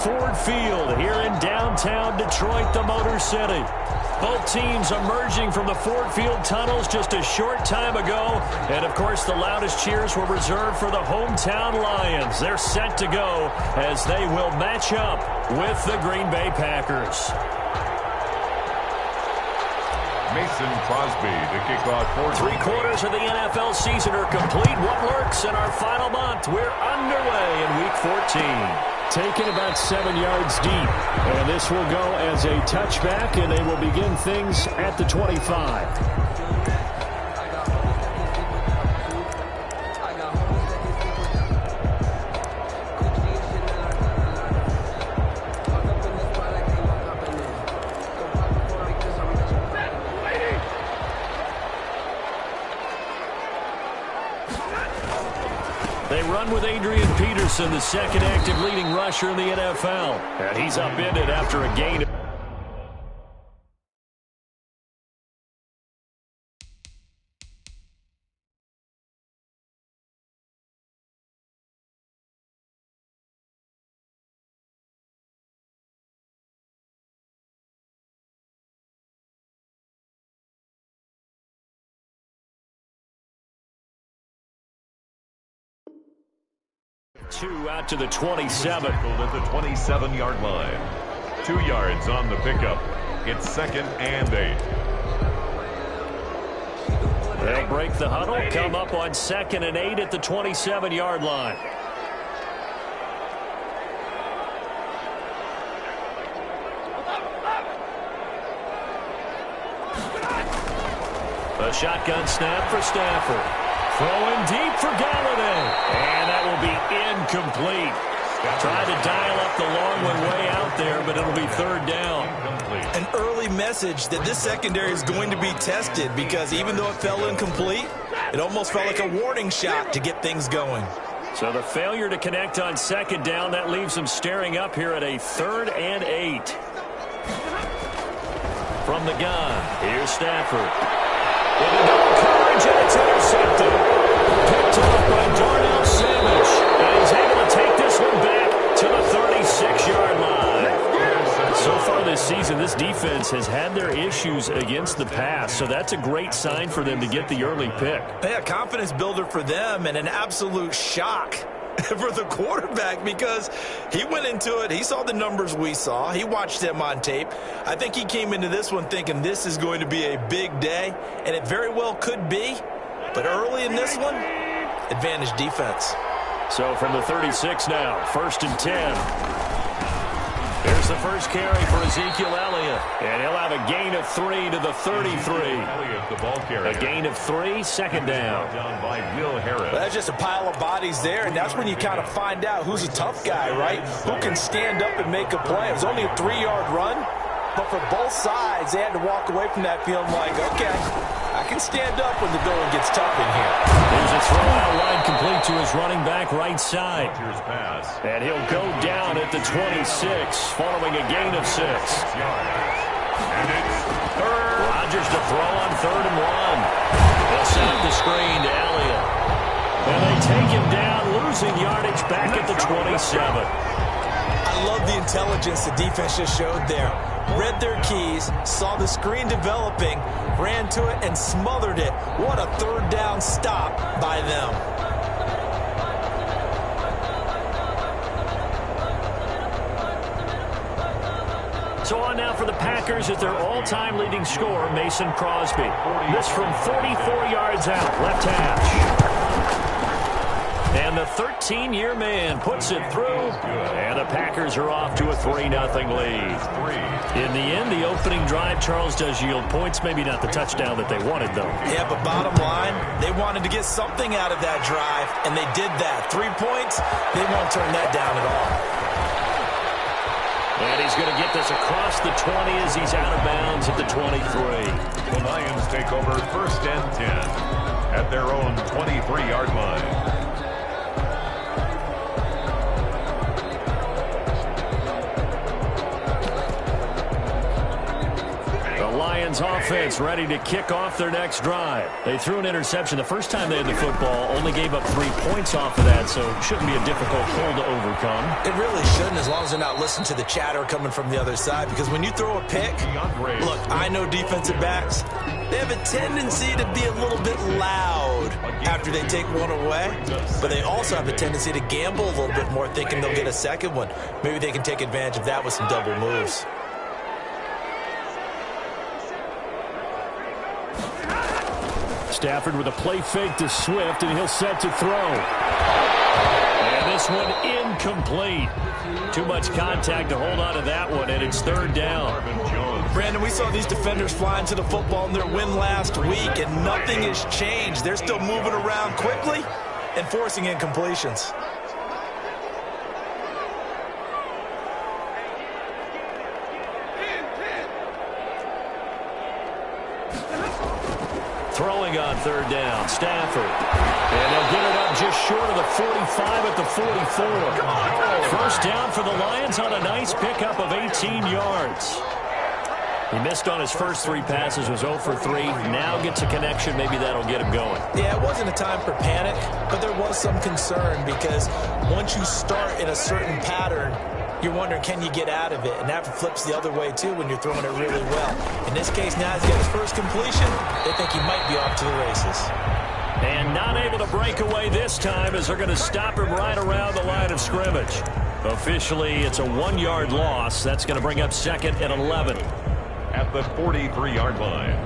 Ford Field here in downtown Detroit, the Motor City. Both teams emerging from the Ford Field tunnels just a short time ago. And, of course, the loudest cheers were reserved for the hometown Lions. They're set to go as they will match up with the Green Bay Packers. Mason Crosby to kick off for 3/4 of the NFL season are complete. What lurks in our final month? We're underway in Week 14. Taken about 7 yards deep. And this will go as a touchback, and they will begin things at the 25. They run with Adrian Peterson, the second active leading rusher in the NFL. And he's upended after a gain. Two out to the 27. At the 27-yard line. 2 yards on the pickup. It's 2nd and 8. They'll break the huddle, come up on 2nd and 8 at the 27-yard line. A shotgun snap for Stafford. Throwing deep for Galladay. And that will be incomplete. Tried to dial up the long one way out there, but it'll be 3rd down. An early message that this secondary is going to be tested, because even though it fell incomplete, it almost felt like a warning shot to get things going. So the failure to connect on 2nd down, that leaves them staring up here at a 3rd and 8. From the gun, here's Stafford. Into double coverage, and it's intercepted. Picked off by Darnell Savage. And he's able to take this one back to the 36-yard line. So far this season, this defense has had their issues against the pass. So that's a great sign for them to get the early pick. Yeah, confidence builder for them, and an absolute shock for the quarterback, because he went into it, he saw the numbers we saw, he watched them on tape. I think he came into this one thinking this is going to be a big day, and it very well could be, but early in this one, advantage defense. So from the 36 now, 1st and 10. Here's the first carry for Ezekiel Elliott, and he'll have a gain of 3 to the 33. Elliott, the ball carrier. A gain of 3, 2nd down. Down by Will Harris. That's just a pile of bodies there, and that's when you kind of find out who's a tough guy, right? Who can stand up and make a play. It was only a 3-yard run, but for both sides, they had to walk away from that feeling like, okay, I can stand up when the going gets tough in here. Here's a throw out wide complete to his running back right side. Here's pass. And he'll go down at the 26 following a gain of 6. And it's Rodgers to throw on 3rd and 1. They'll set up the screen to Elliott. And they take him down, losing yardage back at the 27. I love the intelligence the defense just showed there. Read their keys, saw the screen developing, ran to it, and smothered it. What a 3rd down stop by them. So on now for the Packers at their all-time leading scorer, Mason Crosby. This from 44 yards out, left hash. And the 13-year man puts it through, and the Packers are off to a 3-0 lead. In the end, the opening drive, Charles, does yield points. Maybe not the touchdown that they wanted, though. Yeah, but bottom line, they wanted to get something out of that drive, and they did that. 3 points, they won't turn that down at all. And he's going to get this across the 20 as he's out of bounds at the 23. The Lions take over 1st and 10 at their own 23-yard line. Lions offense ready to kick off their next drive. They threw an interception the first time they had the football, only gave up 3 points off of that, so it shouldn't be a difficult hole to overcome. It really shouldn't, as long as they're not listening to the chatter coming from the other side, because when you throw a pick, look, I know defensive backs, they have a tendency to be a little bit loud after they take one away, but they also have a tendency to gamble a little bit more, thinking they'll get a second one. Maybe they can take advantage of that with some double moves. Stafford with a play fake to Swift, and he'll set to throw. And this one incomplete. Too much contact to hold on to that one, and it's 3rd down. Brandon, we saw these defenders flying to the football in their win last week, and nothing has changed. They're still moving around quickly and forcing incompletions. Throwing on 3rd down, Stafford. And they'll get it up just short of the 45 at the 44. First down for the Lions on a nice pickup of 18 yards. He missed on his first 3 passes, was 0 for 3. Now gets a connection. Maybe that'll get him going. Yeah, it wasn't a time for panic, but there was some concern because once you start in a certain pattern, you're wondering, can you get out of it? And that flips the other way, too, when you're throwing it really well. In this case, now he's got his first completion. They think he might be off to the races. And not able to break away this time as they're going to stop him right around the line of scrimmage. Officially, it's a 1-yard loss. That's going to bring up 2nd and 11. At the 43-yard line.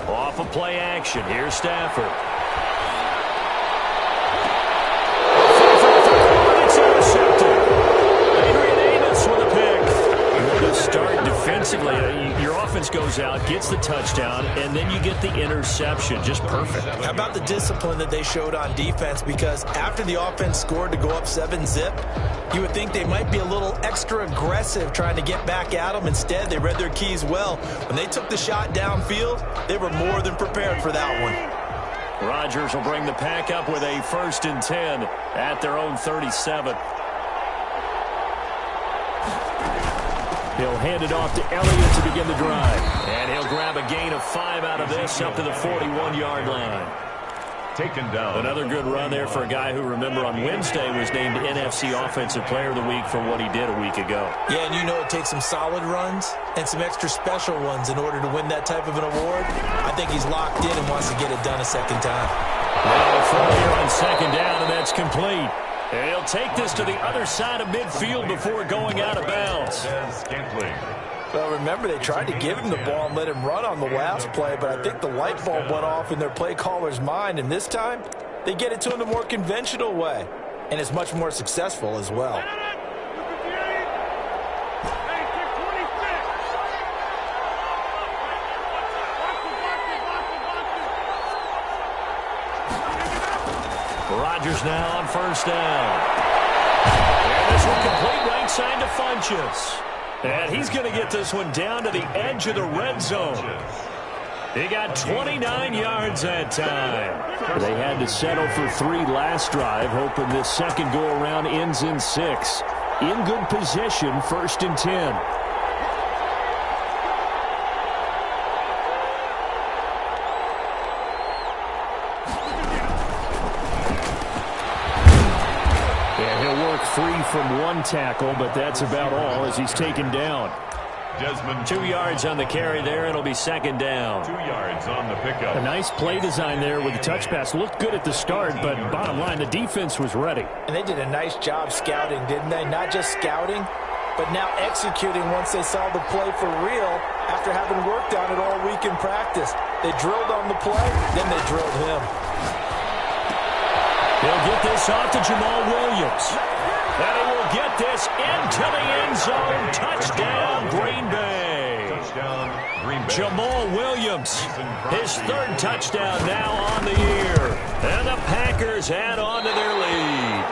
Off of play action. Here's Stafford. It's intercepted. Adrian Amos with a pick. The start defensively. Your offense goes out, gets the touchdown, and then you get the interception. Just perfect. How about the discipline that they showed on defense? Because after the offense scored to go up 7-zip, you would think they might be a little extra aggressive trying to get back at them. Instead, they read their keys well. When they took the shot downfield, they were more than prepared for that one. Rodgers will bring the pack up with a 1st and 10 at their own 37. He'll hand it off to Elliott to begin the drive. And he'll grab a gain of 5 out of this up to the 41-yard line. Taken down. Another good run there for a guy who, remember, on Wednesday was named NFC Offensive Player of the Week for what he did a week ago. Yeah, and you know it takes some solid runs and some extra special ones in order to win that type of an award. I think he's locked in and wants to get it done a second time. Now a throw here on 2nd down, and that's complete. And he'll take this to the other side of midfield before going out of bounds. Well, remember, they tried to give him the ball and let him run on the last play, but I think the light bulb went off in their play caller's mind, and this time they get it to him the more conventional way, and it's much more successful as well. Rodgers now on 1st down. And this one complete right side to Funchess. And he's going to get this one down to the edge of the red zone. He got 29 yards that time. They had to settle for 3 last drive, hoping this second go-around ends in 6. In good position, 1st and 10. Free from 1 tackle, but that's about all as he's taken down. Desmond. 2 yards on the carry there. It'll be second down. 2 yards on the pickup. A nice play design there with the touch pass. Looked good at the start, but bottom line, the defense was ready. And they did a nice job scouting, didn't they? Not just scouting, but now executing once they saw the play for real after having worked on it all week in practice. They drilled on the play, then they drilled him. He'll get this off to Jamal Williams. And he will get this into the end zone. Touchdown, Green Bay. Touchdown, Green Bay. Jamal Williams, his third touchdown now on the year. And the Packers add on to their lead.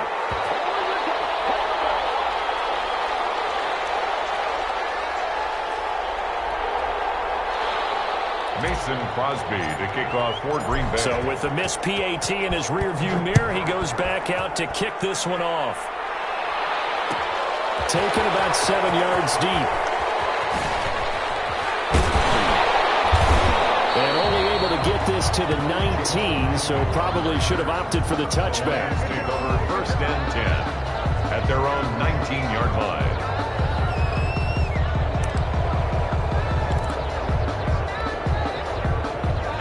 Mason Crosby to kick off for Green Bay. So with the missed PAT in his rearview mirror, he goes back out to kick this one off. Taken about 7 yards deep. And only able to get this to the 19, so probably should have opted for the touchback. Lions take over first and 10 at their own 19-yard line.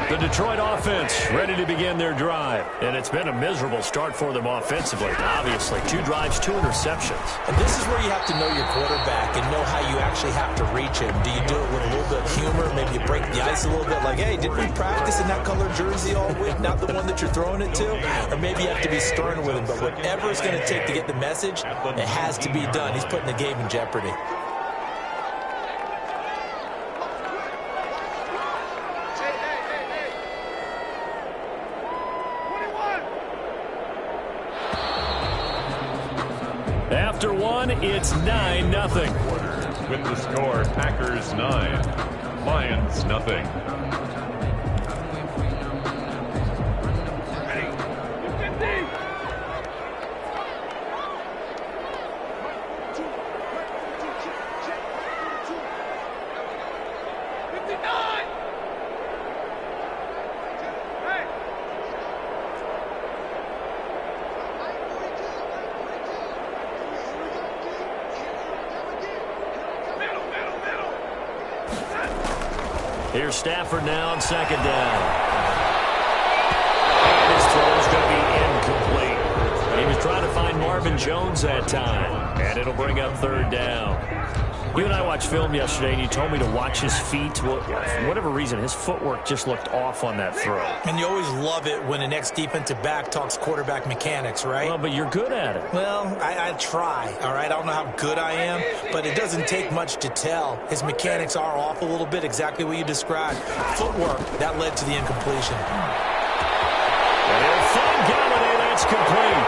The Detroit offense ready to begin their drive. And it's been a miserable start for them offensively. Obviously, 2 drives, 2 interceptions. And this is where you have to know your quarterback and know how you actually have to reach him. Do you do it with a little bit of humor? Maybe you break the ice a little bit like, hey, didn't we practice in that colored jersey all week? Not the one that you're throwing it to? Or maybe you have to be stern with him. But whatever it's going to take to get the message, it has to be done. He's putting the game in jeopardy. After one, it's 9-0. With the score, Packers 9, Lions nothing. Here's Stafford now on second down. And his throw is going to be incomplete. He was trying to find Marvin Jones that time. And it'll bring up third down. You and I watched film yesterday, and you told me to watch his feet. Well, for whatever reason, his footwork just looked off on that throw. And you always love it when an ex-defensive back talks quarterback mechanics, right? Well, but you're good at it. Well, I try, all right? I don't know how good I am, but it doesn't take much to tell. His mechanics are off a little bit, exactly what you described. Footwork, that led to the incompletion. And he'll find Galladay, that's complete.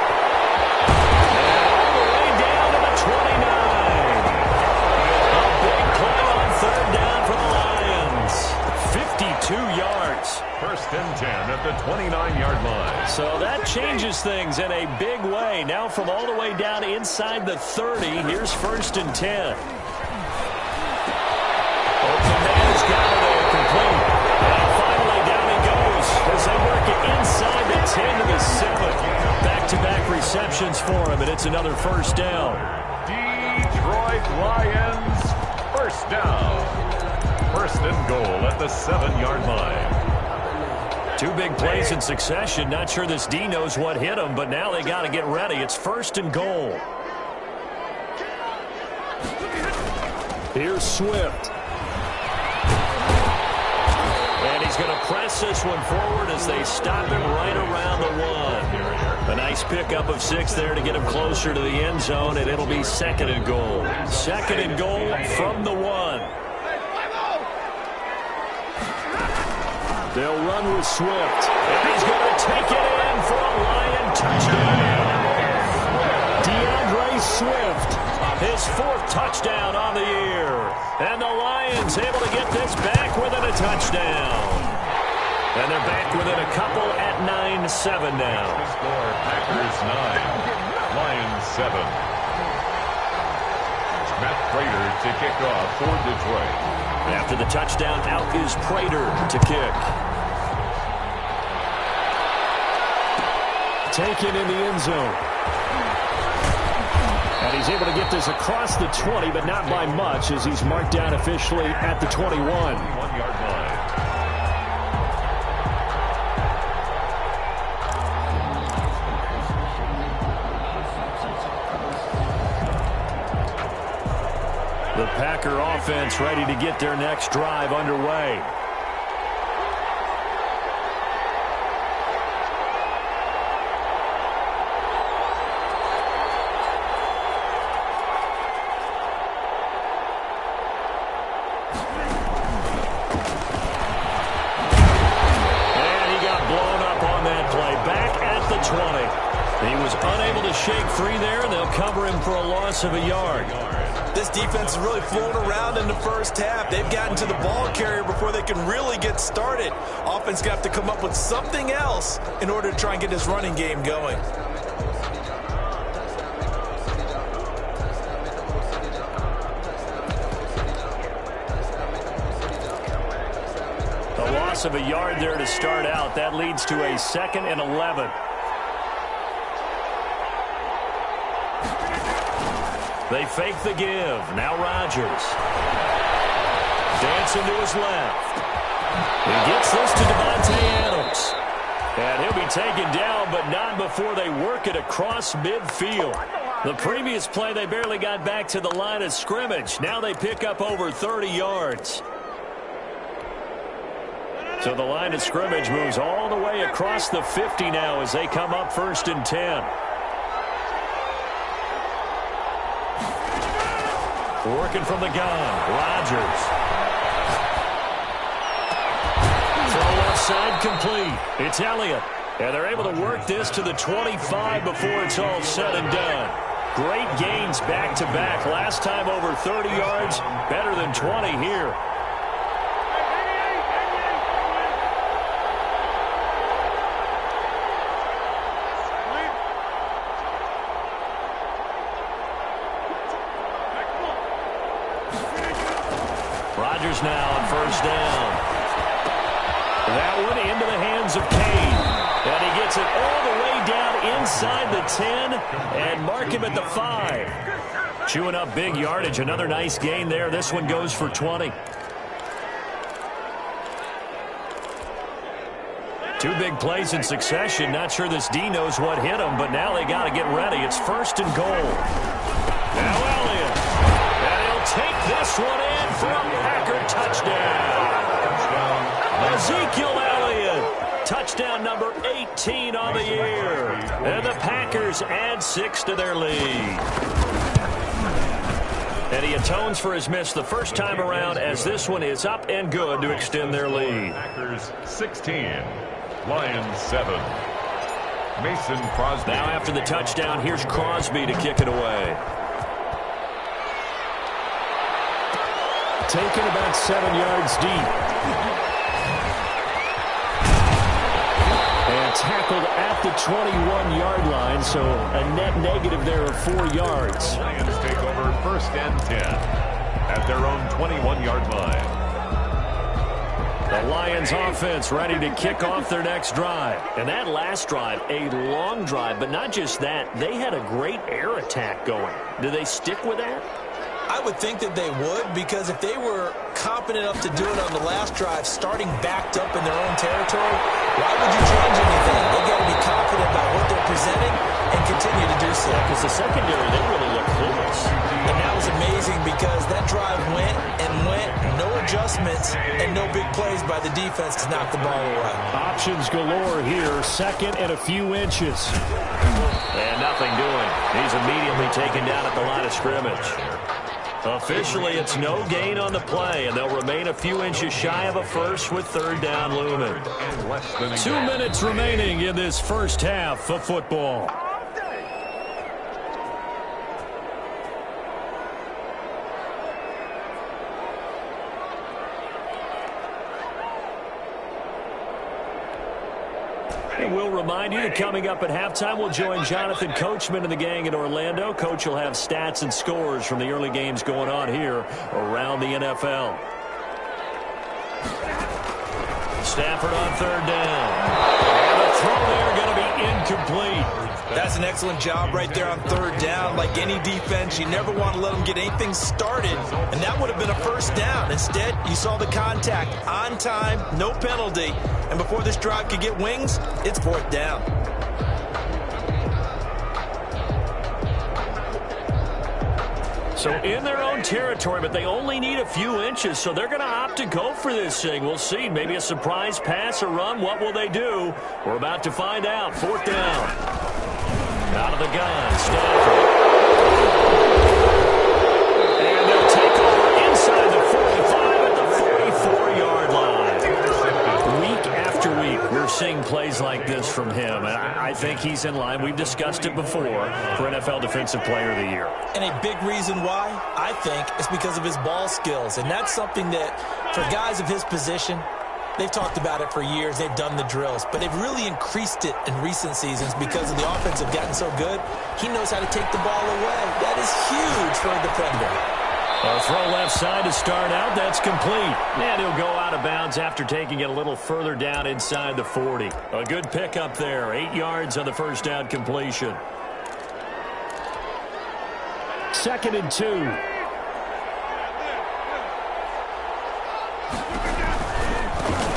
And all the way down to the 29. Third down for the Lions. 52 yards. First and 10 at the 29-yard line. So that changes things in a big way. Now from all the way down inside the 30, here's first and 10. Open man is Galladay, complete. And finally down he goes as they work it inside the 10 to the 7. Back-to-back receptions for him, and it's another first down. Detroit Lions. First down. First and goal at the 7-yard line. 2 big plays in succession. Not sure this D knows what hit him, but now they got to get ready. It's first and goal. Here's Swift. And he's going to press this one forward as they stop him right around the 1. A nice pickup of 6 there to get him closer to the end zone, and it'll be second and goal. Second and goal from the 1. They'll run with Swift. And he's going to take it in for a Lion touchdown. DeAndre Swift, his 4th touchdown on the year. And the Lions able to get this back within a touchdown. And they're back within a couple at 9-7 now. The score, Packers 9, Lions 7. Matt Prater to kick off for Detroit. After the touchdown, out is Prater to kick. Taken in the end zone. And And he's able to get this across the 20, but not by much, as he's marked down officially at the 21. 1-yard line. The Packer offense ready to get their next drive underway. He was unable to shake free there, and they'll cover him for a loss of a yard. This defense has really flown around in the first half. They've gotten to the ball carrier before they can really get started. Offense going to have to come up with something else in order to try and get this running game going. A loss of a yard there to start out. That leads to a 2nd and 11. They fake the give. Now Rodgers. Dancing to his left. He gets this to Davante Adams. And he'll be taken down, but not before they work it across midfield. The previous play, they barely got back to the line of scrimmage. Now they pick up over 30 yards. So the line of scrimmage moves all the way across the 50 now as they come up 1st and 10. Working from the gun, Rodgers. Throw left side complete. It's Elliott. And they're able to work this to the 25 before it's all said and done. Great gains back-to-back. Last time over 30 yards, better than 20 here. Rodgers now on 1st down. That one into the hands of Kane. And he gets it all the way down inside the 10 and mark him at the 5. Chewing up big yardage. Another nice gain there. This one goes for 20. Two big plays in succession. Not sure this D knows what hit him, but now they got to get ready. It's 1st and goal. Now Elliott. And he'll take this one in for a Packer touchdown. Ezekiel Elliott. Touchdown number 18 on the year. And the Packers add 6 to their lead. And he atones for his miss the first time around as this one is up and good to extend their lead. Packers 16, Lions 7. Mason Crosby. Now after the touchdown, here's Crosby to kick it away. Taken about 7 yards deep. And tackled at the 21-yard line, so a net negative there of 4 yards. Lions take over 1st and 10 at their own 21-yard line. The Lions offense ready to kick off their next drive. And that last drive, a long drive, but not just that. They had a great air attack going. Do they stick with that? I would think that they would, because if they were confident enough to do it on the last drive, starting backed up in their own territory, why would you change anything? They've got to be confident about what they're presenting and continue to do so. Because the secondary, they really look clueless. And that was amazing because that drive went, no adjustments, and no big plays by the defense to knock the ball away. Options galore here, 2nd and a few inches. And nothing doing. He's immediately taken down at the line of scrimmage. Officially, it's no gain on the play, and they'll remain a few inches shy of a first with 3rd down looming. 2 minutes remaining in this first half of football. And we'll remind you that coming up at halftime, we'll join Jonathan Coachman and the gang in Orlando. Coach will have stats and scores from the early games going on here around the NFL. Stafford on 3rd down. And the throw there going to to be incomplete. That's an excellent job right there on third down. Like any defense, you never want to let them get anything started, and that would have been a first down. Instead, you saw the contact on time, no penalty, and before this drive could get wings, it's fourth down. So in their own territory, but they only need a few inches, so they're going to opt to go for this thing. We'll see. Maybe a surprise pass or run. What will they do? We're about to find out. Fourth down. Out of the gun, Stafford. And they'll take over inside the 45 at the 44-yard line. Week after week, we're seeing plays like this from him. And I think he's in line. We've discussed it before for NFL Defensive Player of the Year. And a big reason why, I think, is because of his ball skills. And that's something that, for guys of his position, they've talked about it for years. They've done the drills. But they've really increased it in recent seasons because of the offense have gotten so good. He knows how to take the ball away. That is huge for a defender. A throw left side to start out. That's complete. And he'll go out of bounds after taking it a little further down inside the 40. A good pickup there. 8 yards on the first down completion. 2nd and 2.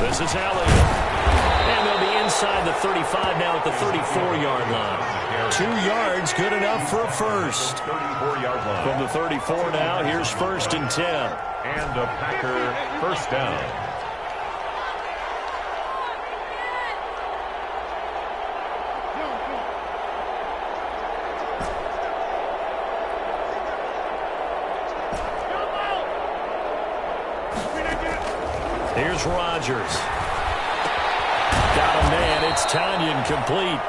This is Elliott. And they'll be inside the 35 now at the 34-yard line. 2 yards, good enough for a first. 34-yard line. From the 34 now, here's 1st and 10. And a Packer first down. Here's Rodgers. Got a man. It's Tanyan complete.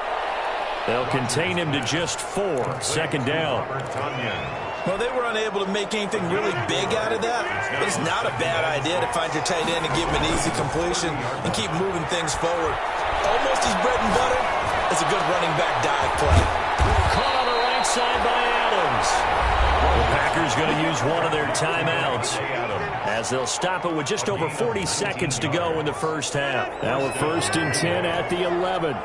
They'll contain him to just 4. 2nd down. Well, they were unable to make anything really big out of that, but it's not a bad idea to find your tight end and give him an easy completion and keep moving things forward. Almost his bread and butter is a good running back dive play. Caught on the right side by Adams. The Packers going to use one of their timeouts as they'll stop it with just over 40 seconds to go in the first half. Now we're 1st and 10 at the 11.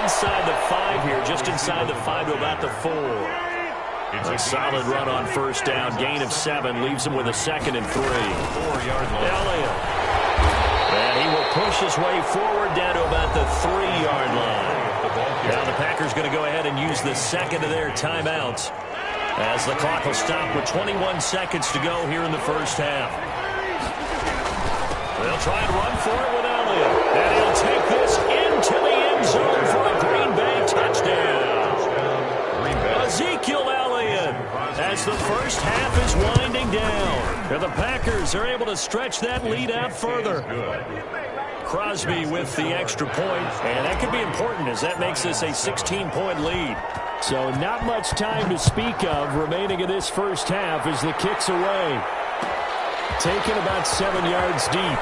Inside the 5 here, just inside the 5 to about the 4. A solid run on first down, gain of 7, leaves him with a 2nd and 3. 4-yard line. Elliott. And he will push his way forward down to about the 3-yard line. Now the Packers going to go ahead and use the second of their timeouts as the clock will stop with 21 seconds to go here in the first half. They'll try and run for it with Elliott. And he'll take this into the end zone for a Green Bay touchdown. Ezekiel Elliott as the first half is winding down. And the Packers are able to stretch that lead out further. Crosby with the extra point, and that could be important as that makes this a 16-point lead. So not much time to speak of remaining in this first half as the kick's away. Taken about 7 yards deep.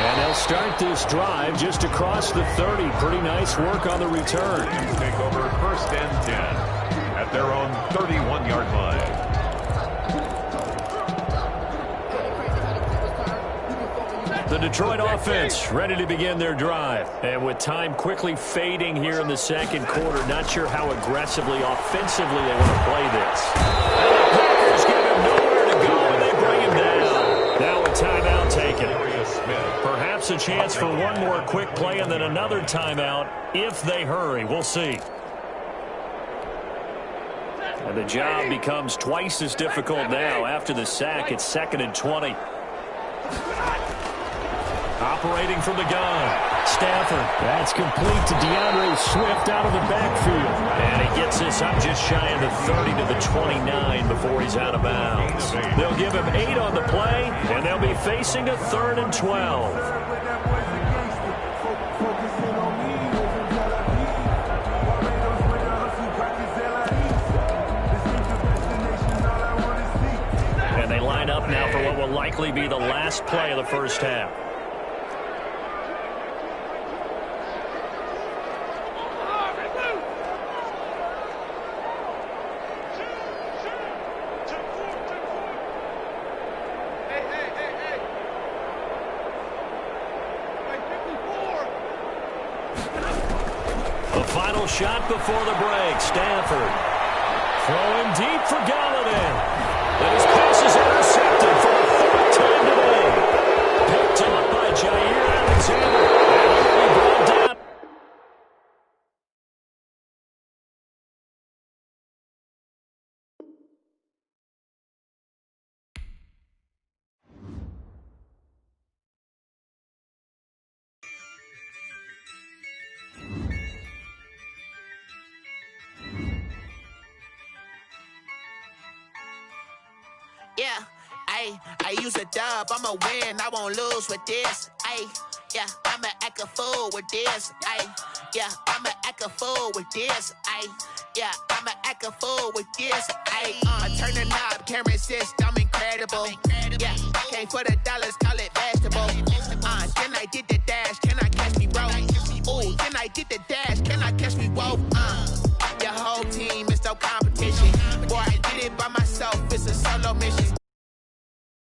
And they'll start this drive just across the 30. Pretty nice work on the return. Take over 1st and 10 at their own 31-yard line. The Detroit offense ready to begin their drive. And with time quickly fading here in the second quarter, not sure how aggressively, offensively they want to play this. And the Packers give him nowhere to go, and they bring him down. Now a timeout taken. Perhaps a chance for one more quick play and then another timeout if they hurry. We'll see. And the job becomes twice as difficult now after the sack. It's 2nd and 20. Operating from the gun, Stafford. That's complete to DeAndre Swift out of the backfield. And he gets this up just shy of the 30 to the 29 before he's out of bounds. They'll give him 8 on the play, and they'll be facing a 3rd and 12. And they line up now for what will likely be the last play of the first half. The final shot before the break. Stanford throwing deep for Galladay. And his pass is intercepted for the fourth time today. Picked off by Jair Alexander. And he will be brought down. Yeah, I use a dub, I'ma win, I won't lose with this. Yeah, I'ma act a fool with this. Yeah, I'ma act a fool with this. Yeah, I'ma act a fool with this. I turn the knob, can't resist, I'm incredible. Yeah, came for the dollars, call it vegetable. Then I did the dash, can I catch me, bro? Ooh, then I did the dash, can I catch me, whoa? Your whole team is no competition. Boy, I did it by myself, it's a solo mission.